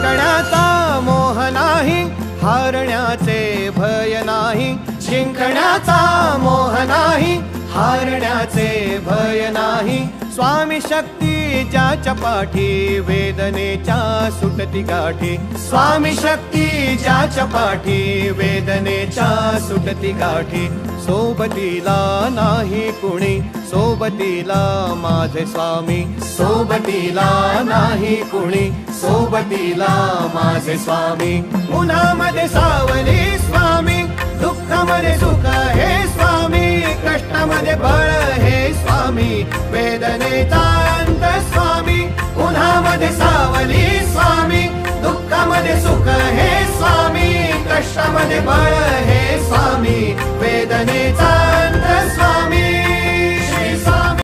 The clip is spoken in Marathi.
जिंकण्याचा मोह नाही, हारण्याचे भय नाही. जिंकण्याचा मोह नाही, हारण्याचे भय नाही. स्वामी शक्ती ज्याच्या पाठी, वेदनेच्या सुटती गाठी. स्वामी शक्ती ज्याच्या पाठी, वेदनेच्या सुटती गाठी. सोबतीला नाही कुणी, सोबतीला माझे स्वामी. सोबतीला नाही कुणी, सोबतीला माझे स्वामी. उन्हामध्ये सावली स्वामी, दुःखामध्ये सुख हे स्वामी. कष्टामध्ये बळ हे स्वामी, वेदनेचा अंत स्वामी. उन्हामध्ये सावली स्वामी, दुःखामध्ये सुख हे स्वामी. कष्टामध्ये बळ